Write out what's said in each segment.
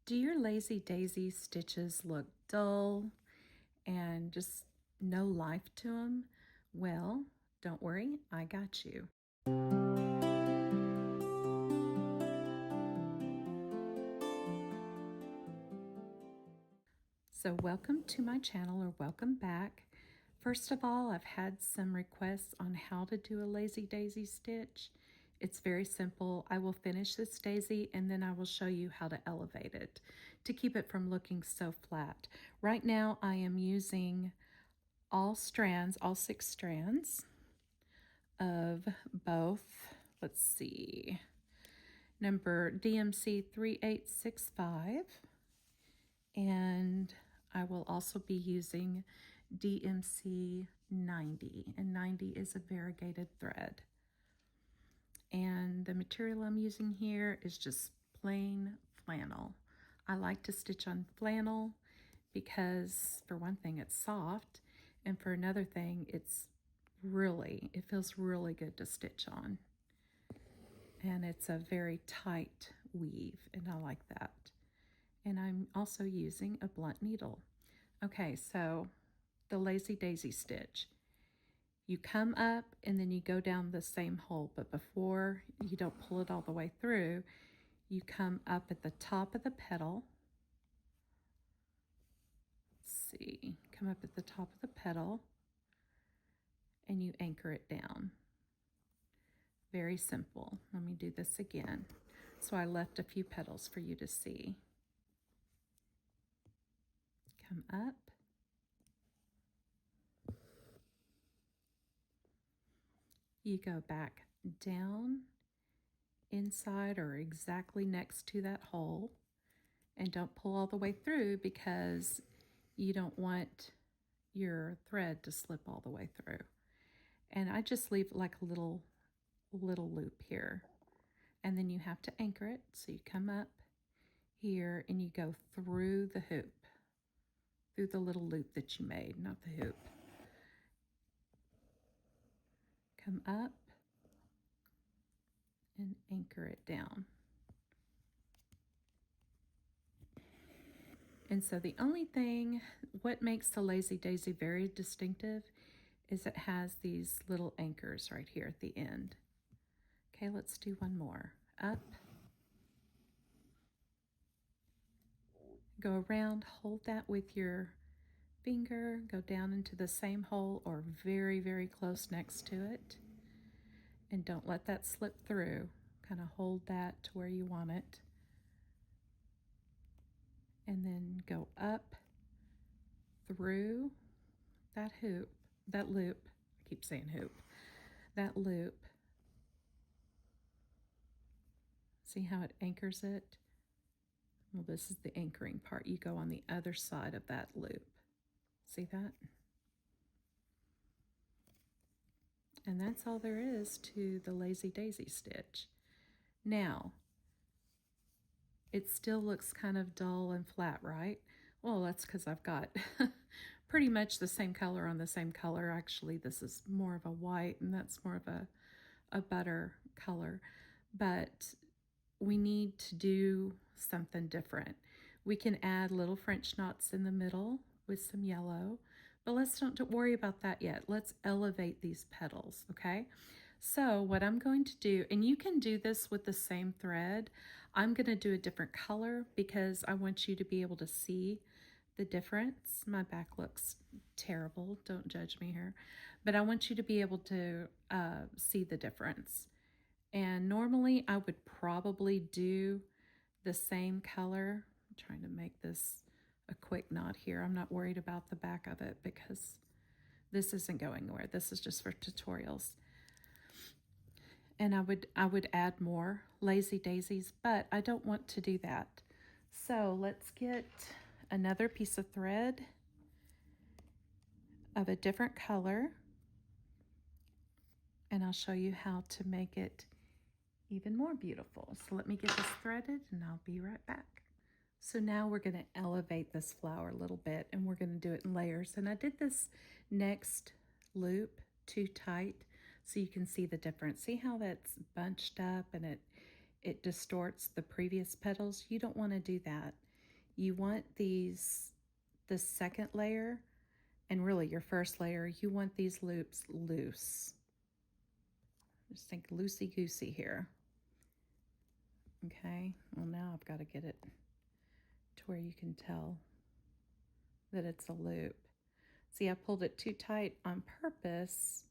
Do your lazy daisy stitches look dull and just no life to them? Well, don't worry, I got you. So welcome to my channel, or welcome back. First of all, I've had some requests on how to do a lazy daisy stitch. It's very simple. I will finish this daisy and then I will show you how to elevate it to keep it from looking so flat. Right now I am using all strands, all 6 strands of both, let's see, number DMC 3865, and I will also be using DMC 90, and 90 is a variegated thread. And the material I'm using here is just plain flannel. I like to stitch on flannel because, for one thing, it's soft, and for another thing, it feels really good to stitch on. And it's a very tight weave, and I like that. And I'm also using a blunt needle. Okay, so the lazy daisy stitch. You come up and then you go down the same hole, but before you don't pull it all the way through, you come up at the top of the petal. Let's see, come up at the top of the petal and you anchor it down. Very simple. Let me do this again. So I left a few petals for you to see. Come up. You go back down inside or exactly next to that hole, and don't pull all the way through because you don't want your thread to slip all the way through. And I just leave like a little loop here, and then you have to anchor it. So you come up here and you go through the hoop, through the little loop that you made, not the hoop. Come up and anchor it down. And so the only thing, what makes the lazy daisy very distinctive is it has these little anchors right here at the end. Okay, let's do one more. Up, go around, hold that with your finger, go down into the same hole or very, very close next to it. And don't let that slip through. Kind of hold that to where you want it. And then go up through that hoop, that loop. I keep saying hoop. That loop. See how it anchors it? Well, this is the anchoring part. You go on the other side of that loop. See that? And that's all there is to the lazy daisy stitch. Now, it still looks kind of dull and flat, right? Well, that's because I've got pretty much the same color on the same color. Actually, this is more of a white and that's more of a butter color. But we need to do something different. We can add little French knots in the middle with some yellow, but let's don't worry about that yet. Let's elevate these petals, okay? So what I'm going to do, and you can do this with the same thread, I'm going to do a different color because I want you to be able to see the difference. My back looks terrible, don't judge me here, but I want you to be able to see the difference. And normally I would probably do the same color. I'm trying to make this a quick knot here. I'm not worried about the back of it because this isn't going anywhere. This is just for tutorials. And I would add more lazy daisies, but I don't want to do that. So let's get another piece of thread of a different color, and I'll show you how to make it even more beautiful. So let me get this threaded and I'll be right back. So now we're going to elevate this flower a little bit, and we're going to do it in layers. And I did this next loop too tight so you can see the difference. See how that's bunched up and it distorts the previous petals? You don't want to do that. you want this second layer, and really your first layer, you want these loops loose. Just think loosey-goosey here. Okay, well now I've got to get it to where you can tell that it's a loop. See, I pulled it too tight on purpose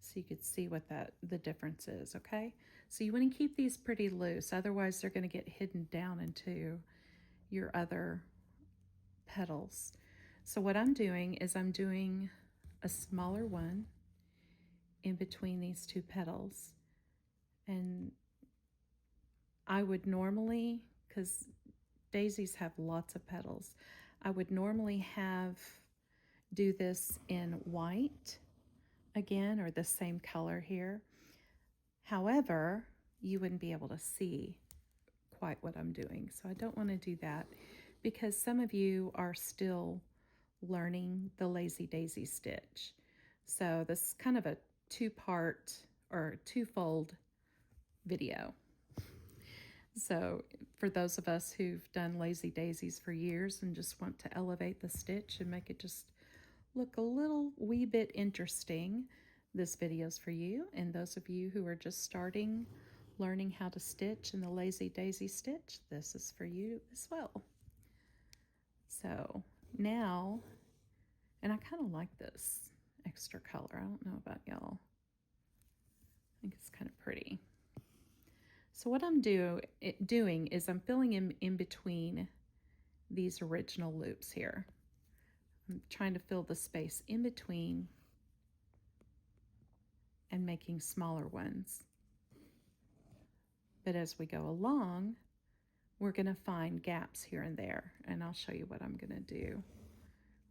so you could see what the difference is, okay? So you want to keep these pretty loose, otherwise they're going to get hidden down into your other petals. So what I'm doing is I'm doing a smaller one in between these two petals. And I would normally, because daisies have lots of petals, I would normally do this in white again, or the same color here. However, you wouldn't be able to see quite what I'm doing. So I don't want to do that because some of you are still learning the lazy daisy stitch. So this is kind of a two-part or twofold video. So for those of us who've done lazy daisies for years and just want to elevate the stitch and make it just look a little wee bit interesting, this video's for you. And those of you who are just starting learning how to stitch in the lazy daisy stitch, this is for you as well. So now, and I kind of like this extra color. I don't know about y'all. I think it's kind of pretty. So what I'm doing is I'm filling in between these original loops here. I'm trying to fill the space in between and making smaller ones. But as we go along, we're going to find gaps here and there, and I'll show you what I'm going to do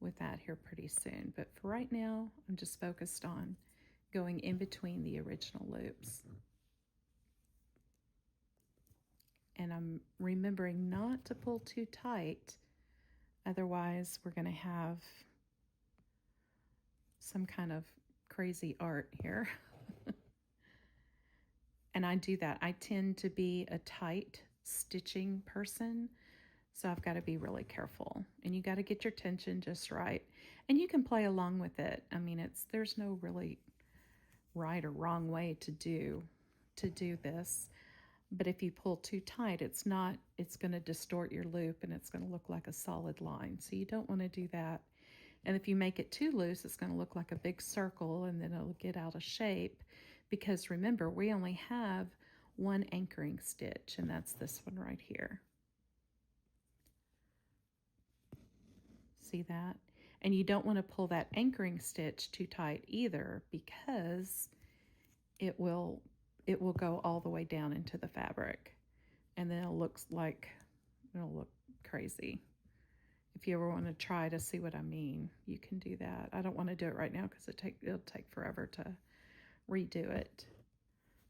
with that here pretty soon. But for right now, I'm just focused on going in between the original loops. And I'm remembering not to pull too tight, otherwise we're going to have some kind of crazy art here. And I do that. I tend to be a tight stitching person, so I've got to be really careful. And you got to get your tension just right. And you can play along with it. I mean, there's no really right or wrong way to do this. But if you pull too tight, it's going to distort your loop and it's going to look like a solid line. So you don't want to do that. And if you make it too loose, it's going to look like a big circle and then it'll get out of shape. Because remember, we only have one anchoring stitch, and that's this one right here. See that? And you don't want to pull that anchoring stitch too tight either, because it will go all the way down into the fabric, and then it'll look crazy. If you ever want to try to see what I mean, you can do that. I don't want to do it right now because it'll take forever to redo it.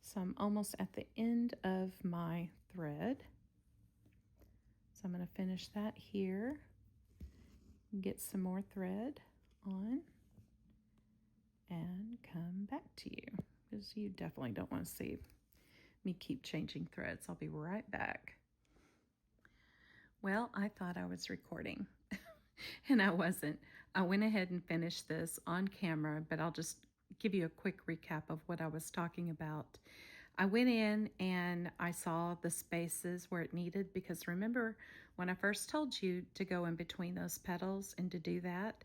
So I'm almost at the end of my thread. So I'm going to finish that here. Get some more thread on and come back to you, because you definitely don't want to see me keep changing threads. I'll be right back. Well, I thought I was recording and I wasn't. I went ahead and finished this on camera, but I'll just give you a quick recap of what I was talking about. I went in and I saw the spaces where it needed, because remember when I first told you to go in between those petals and to do that,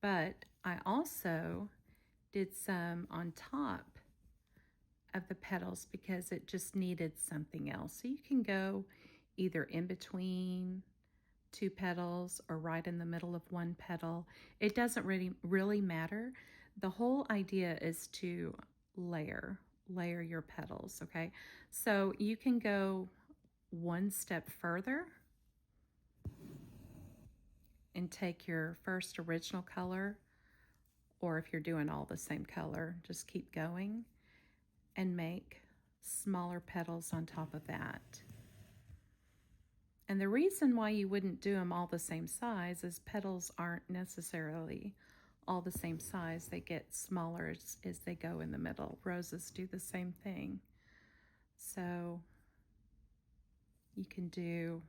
but I also did some on top of the petals because it just needed something else. So you can go either in between two petals or right in the middle of one petal. It doesn't really matter. The whole idea is to layer your petals, okay? So you can go one step further and take your first original color, or if you're doing all the same color, just keep going and make smaller petals on top of that. And the reason why you wouldn't do them all the same size is petals aren't necessarily all the same size. They get smaller as they go in the middle. Roses do the same thing. So you can do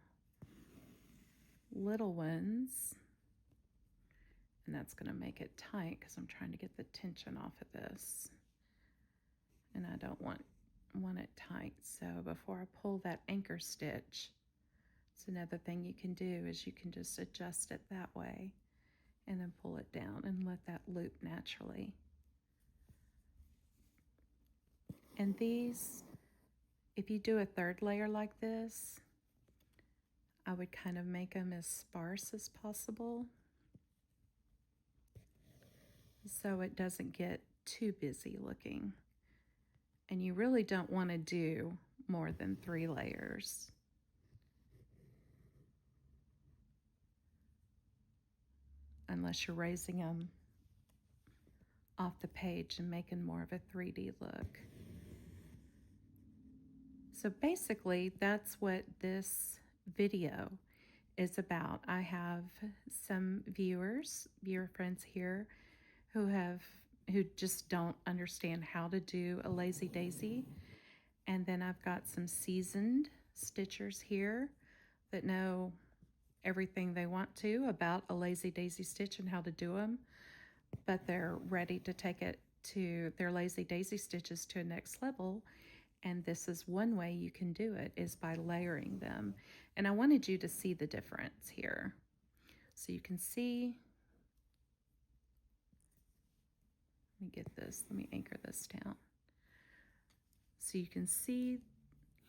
little ones, and that's going to make it tight because I'm trying to get the tension off of this, and I don't want it tight. So before I pull that anchor stitch, it's another thing you can do is you can just adjust it that way and then pull it down and let that loop naturally. And these, if you do a third layer like this, I would kind of make them as sparse as possible so it doesn't get too busy looking. And you really don't want to do more than 3 layers. Unless you're raising them off the page and making more of a 3D look. So basically, that's what this video is about. I have some viewer friends here who just don't understand how to do a lazy daisy. And then I've got some seasoned stitchers here that know everything they want to about a lazy daisy stitch and how to do them, but they're ready to take it to their lazy daisy stitches to a next level. And this is one way you can do it, is by layering them. And I wanted you to see the difference here. So you can see, let me anchor this down. So you can see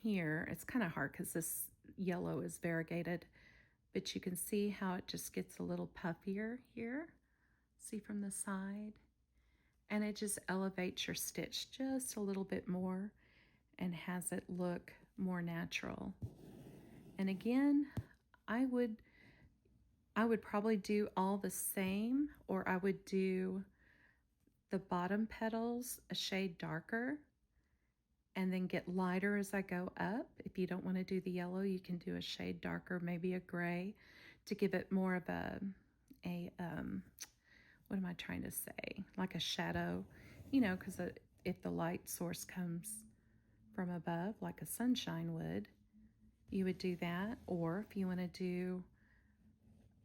here, it's kind of hard because this yellow is variegated, but you can see how it just gets a little puffier here. See from the side? And it just elevates your stitch just a little bit more and has it look more natural. And again, I would probably do all the same, or I would do the bottom petals a shade darker and then get lighter as I go up. If you don't want to do the yellow, you can do a shade darker, maybe a gray, to give it more of a what am I trying to say? Like a shadow, you know, because if the light source comes from above, like a sunshine would, you would do that. Or if you want to do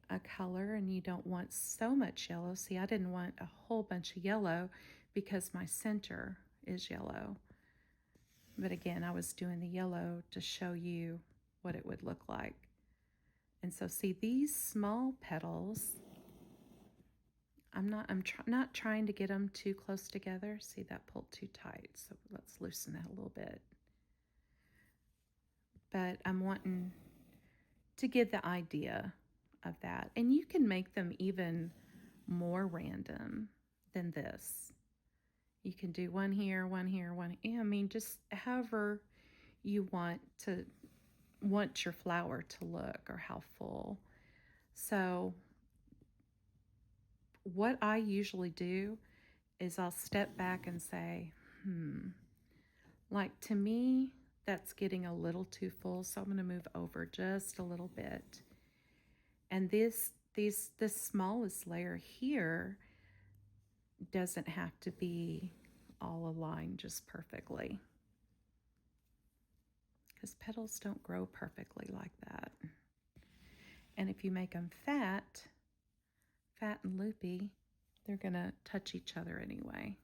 a color and you don't want so much yellow, see, I didn't want a whole bunch of yellow because my center is yellow. But again, I was doing the yellow to show you what it would look like. And so see these small petals, I'm not trying to get them too close together. See, that pulled too tight, so let's loosen that a little bit. But I'm wanting to give the idea of that. And you can make them even more random than this. You can do one here, one here, one. I mean, just however you want your flower to look, or how full. So what I usually do is I'll step back and say, like, to me, that's getting a little too full, so I'm going to move over just a little bit. And this smallest layer here doesn't have to be all aligned just perfectly, because petals don't grow perfectly like that. And if you make them fat and loopy, they're going to touch each other anyway.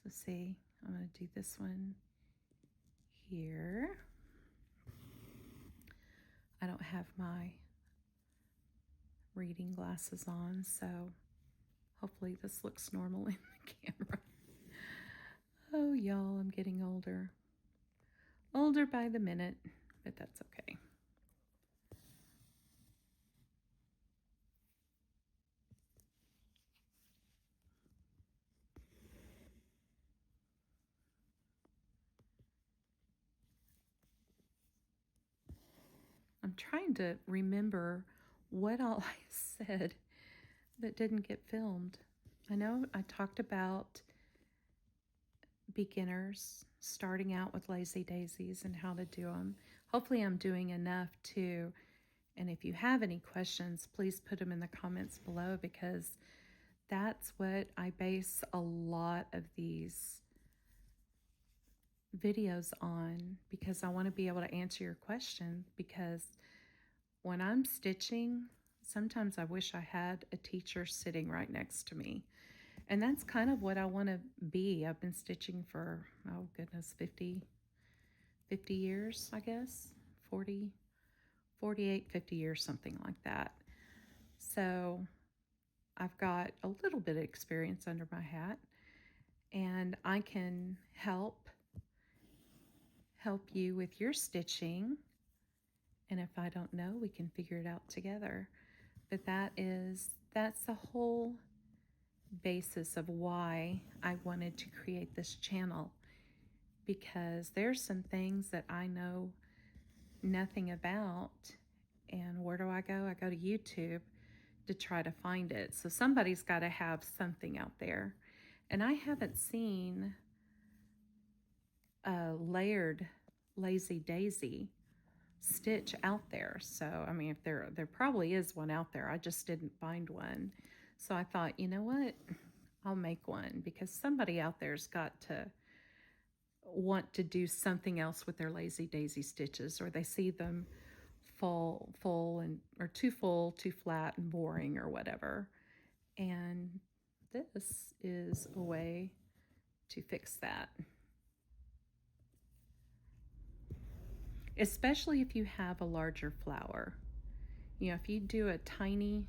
So see, I'm going to do this one here. I don't have my reading glasses on, so hopefully this looks normal in the camera. Oh, y'all, I'm getting older. Older by the minute, but that's okay. I'm trying to remember what all I said that didn't get filmed. I know I talked about beginners starting out with lazy daisies and how to do them. Hopefully I'm doing enough too. And if you have any questions, please put them in the comments below, because that's what I base a lot of these videos on, because I want to be able to answer your question. Because when I'm stitching, sometimes I wish I had a teacher sitting right next to me. And that's kind of what I want to be. I've been stitching for, oh goodness, 50 years, I guess. 40, 48, 50 years, something like that. So I've got a little bit of experience under my hat, and I can help you with your stitching. And if I don't know, we can figure it out together. But that's the whole basis of why I wanted to create this channel, because there's some things that I know nothing about. And where do I go? I go to YouTube to try to find it. So somebody's got to have something out there. And I haven't seen a layered lazy daisy stitch out there. So I mean, if there probably is one out there, I just didn't find one. So I thought, you know what, I'll make one, because somebody out there's got to want to do something else with their lazy daisy stitches, or they see them full and or too full, too flat and boring or whatever. And this is a way to fix that. Especially if you have a larger flower. You know, if you do a tiny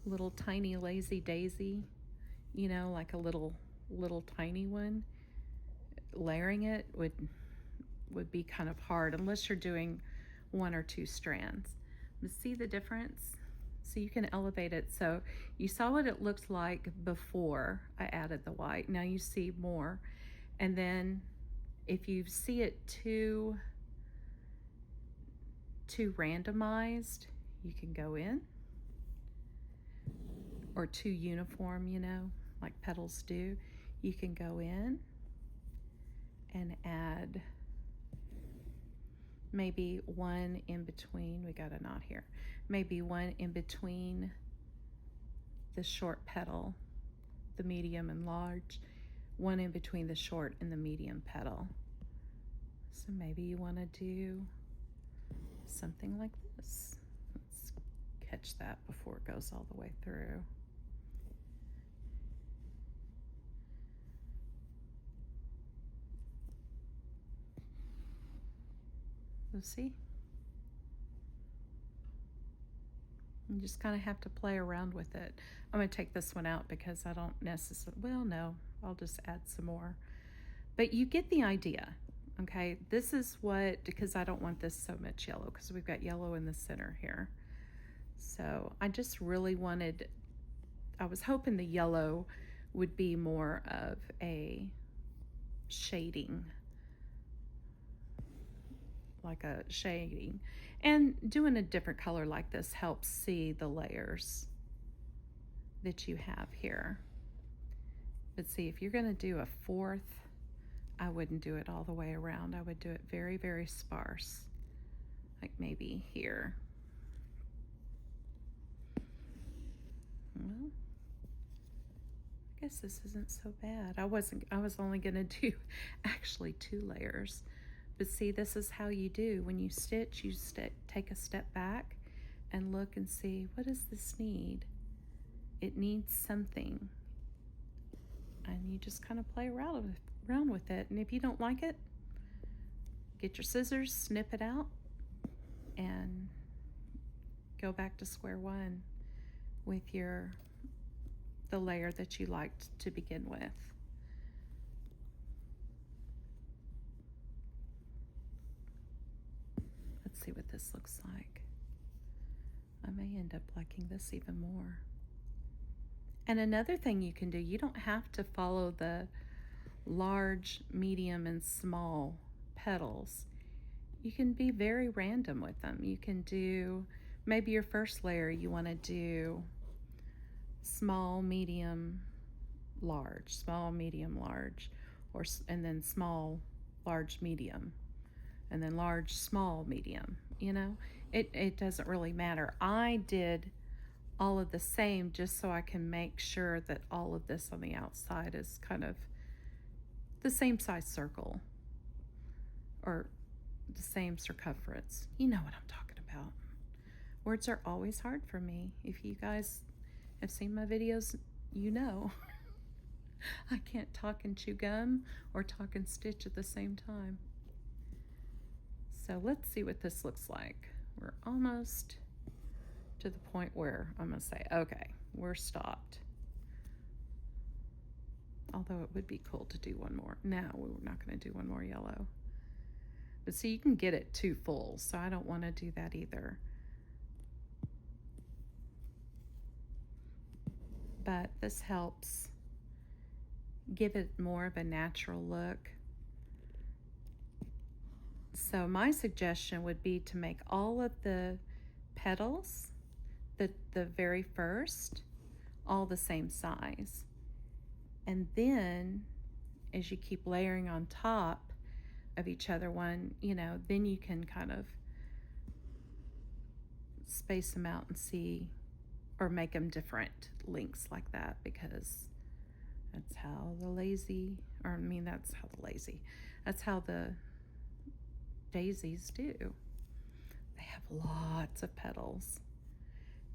lazy daisy, you know, like a little tiny one, layering it would be kind of hard unless you're doing one or two strands. But see the difference? So you can elevate it. So you saw what it looked like before I added the white. Now you see more. And then if you see it too randomized, you can go in, or too uniform, you know, like petals do, you can go in and add maybe one in between. We got a knot here. Maybe one in between the short petal, the medium and large, one in between the short and the medium petal. So maybe you want to do something like this. Let's catch that before it goes all the way through. Let's see. You just kind of have to play around with it. I'm going to take this one out because I don't necessarily, well, no, I'll just add some more. But you get the idea, okay? This is what, because I don't want this so much yellow, because we've got yellow in the center here. So I just really wanted, I was hoping the yellow would be more of a shading, like a shading. And doing a different color like this helps see the layers that you have here. But see, if you're going to do a fourth, I wouldn't do it all the way around. I would do it very, very sparse, like maybe here. Well, I guess this isn't so bad. I was only going to do actually 2 layers. But see, this is how you do. When you stitch, you take a step back and look and see, what does this need? It needs something. And you just kind of play around with it. And if you don't like it, get your scissors, snip it out, and go back to square one with the layer that you liked to begin with. Let's see what this looks like. I may end up liking this even more. And another thing you can do, you don't have to follow the large, medium, and small petals. You can be very random with them. You can do, maybe your first layer you want to do small, medium, large, small, medium, large, and then small, large, medium, and then large, small, medium. You know, it doesn't really matter. I did all of the same just so I can make sure that all of this on the outside is kind of the same size circle, or the same circumference. You know what I'm talking about. Words are always hard for me. If you guys have seen my videos, you know. I can't talk and chew gum or talk and stitch at the same time. So let's see what this looks like. We're almost to the point where I'm going to say, okay, we're stopped. Although it would be cool to do one more. No, we're not going to do one more yellow. But see, you can get it too full, so I don't want to do that either. But this helps give it more of a natural look. So my suggestion would be to make all of the petals, the very first, all the same size. And then as you keep layering on top of each other one, you know, then you can kind of space them out and see, or make them different lengths like that, because that's how the daisies do. They have lots of petals.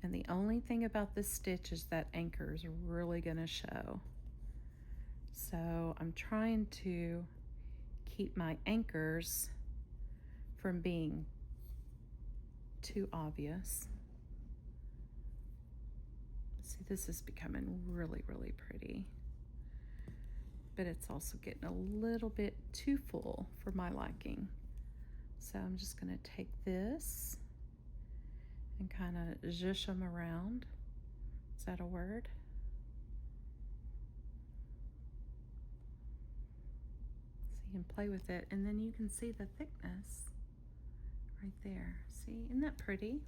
And the only thing about this stitch is that anchor is really going to show. So I'm trying to keep my anchors from being too obvious. See, this is becoming really, really pretty. But it's also getting a little bit too full for my liking. So I'm just going to take this and kind of zhush them around. Is that a word? So you can play with it, and then you can see the thickness right there. See, isn't that pretty?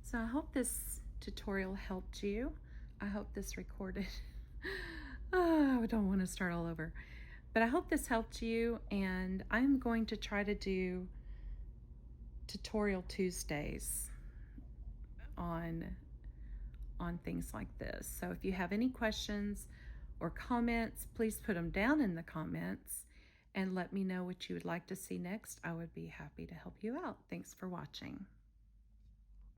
So I hope this tutorial helped you. I hope this recorded. Oh, I don't want to start all over. But I hope this helped you, and I'm going to try to do tutorial Tuesdays on things like this. So if you have any questions or comments, please put them down in the comments and let me know what you would like to see next. I would be happy to help you out. Thanks for watching.